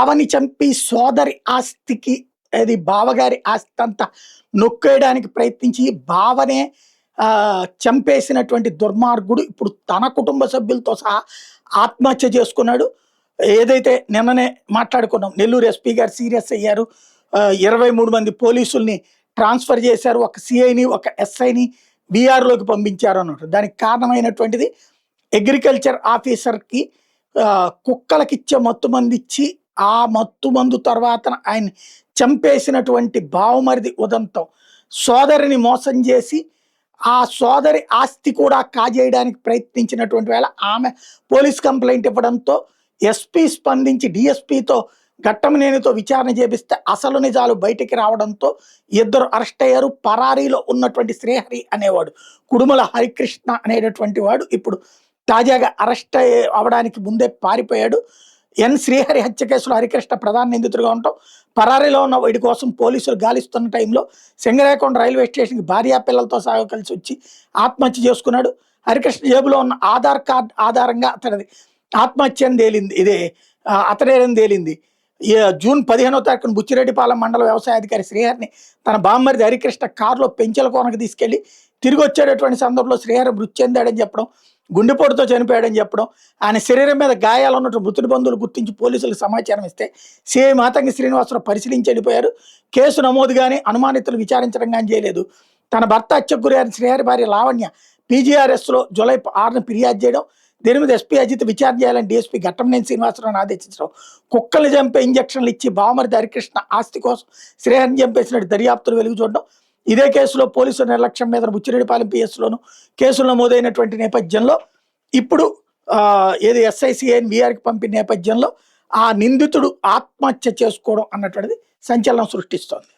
బావని చంపి సోదరి ఆస్తికి అది బావగారి ఆస్తి అంతా నొక్కేయడానికి ప్రయత్నించి బావనే చంపేసినటువంటి దుర్మార్గుడు ఇప్పుడు తన కుటుంబ సభ్యులతో సహా ఆత్మహత్య చేసుకున్నాడు. ఏదైతే నిన్ననే మాట్లాడుకున్నాం, నెల్లూరు ఎస్పీ గారు సీరియస్ అయ్యారు. 23 మంది పోలీసుల్ని ట్రాన్స్ఫర్ చేశారు, ఒక సిఐని ఒక ఎస్ఐని బీఆర్లోకి పంపించారు అన్నట్టు. దానికి కారణమైనటువంటిది అగ్రికల్చర్ ఆఫీసర్కి కుక్కలకిచ్చే మత్తు మందు ఇచ్చి ఆ మత్తు మందు తర్వాత ఆయన చంపేసినటువంటి బావమరిది ఉదంతం సోదరిని మోసం చేసి ఆ సోదరి ఆస్తి కూడా కాజేయడానికి ప్రయత్నించినటువంటి వేళ ఆమె పోలీస్ కంప్లైంట్ ఇవ్వడంతో ఎస్పీ స్పందించి డిఎస్పీతో ఘట్టమనేనితో విచారణ చేపిస్తే అసలు నిజాలు బయటికి రావడంతో ఇద్దరు అరెస్ట్ అయ్యారు. పరారీలో ఉన్నటువంటి శ్రీహరి అనేవాడు, కుడుమల హరికృష్ణ అనేటటువంటి వాడు ఇప్పుడు తాజాగా అరెస్ట్ అవడానికి ముందే పారిపోయాడు. శ్రీహరి హత్య కేసులో హరికృష్ణ ప్రధాన నిందితుడిగా ఉంటాం. పరారీలో ఉన్న వీడి కోసం పోలీసులు గాలిస్తున్న టైంలో సింగరాయకొండ రైల్వే స్టేషన్కి భార్యా పిల్లలతో సహా కలిసి వచ్చి ఆత్మహత్య చేసుకున్నాడు. హరికృష్ణ జేబులో ఉన్న ఆధార్ కార్డ్ ఆధారంగా అతనిది ఆత్మహత్య అని తేలింది. ఇదే అతడేనని తేలింది. జూన్ 15వ తారీఖున బుచ్చిరెడ్డిపాలెం మండల వ్యవసాయ అధికారి శ్రీహరిని తన బామ్మరిది హరికృష్ణ కారులో పెంచెల కోనకు తీసుకెళ్లి తిరిగి వచ్చేటటువంటి సందర్భంలో శ్రీహరి మృతి చెందాడని చెప్పడం, గుండెపోటుతో చనిపోయాడని చెప్పడం, ఆయన శరీరం మీద గాయాలు ఉన్నట్టు మృతుడి బంధువులు గుర్తించి పోలీసులకు సమాచారం ఇస్తే సిఐ మాతంగి శ్రీనివాసరావు పరిశీలించి వెళ్ళిపోయారు. కేసు నమోదు కానీ అనుమానితులు విచారించడం కానీ చేయలేదు. తన భర్త హత్యకు గురైన శ్రీహరి భార్య లావణ్య పీజీఆర్ఎస్లో జూలై 6న ఫిర్యాదు చేయడం, దీని మీద ఎస్పీ అజిత్ విచారణ చేయాలని డీఎస్పీ ఘట్టమనేని శ్రీనివాసరావుని ఆదేశించడం, కుక్కల్ని చంపే ఇంజక్షన్లు ఇచ్చి బావమరిది హరికృష్ణ ఆస్తి కోసం శ్రీహరిని చంపేసినట్టు దర్యాప్తులు వెలుగు చూడడం, ఇదే కేసులో పోలీసుల నిర్లక్ష్యం మీద బుచ్చిరెడ్డిపాలెం పిఎస్లోను కేసులు నమోదైనటువంటి నేపథ్యంలో ఇప్పుడు ఏది ఎస్ఐసిఐని వీఆర్కి పంపిన నేపథ్యంలో ఆ నిందితుడు ఆత్మహత్య చేసుకోవడం అన్నటువంటిది సంచలనం సృష్టిస్తోంది.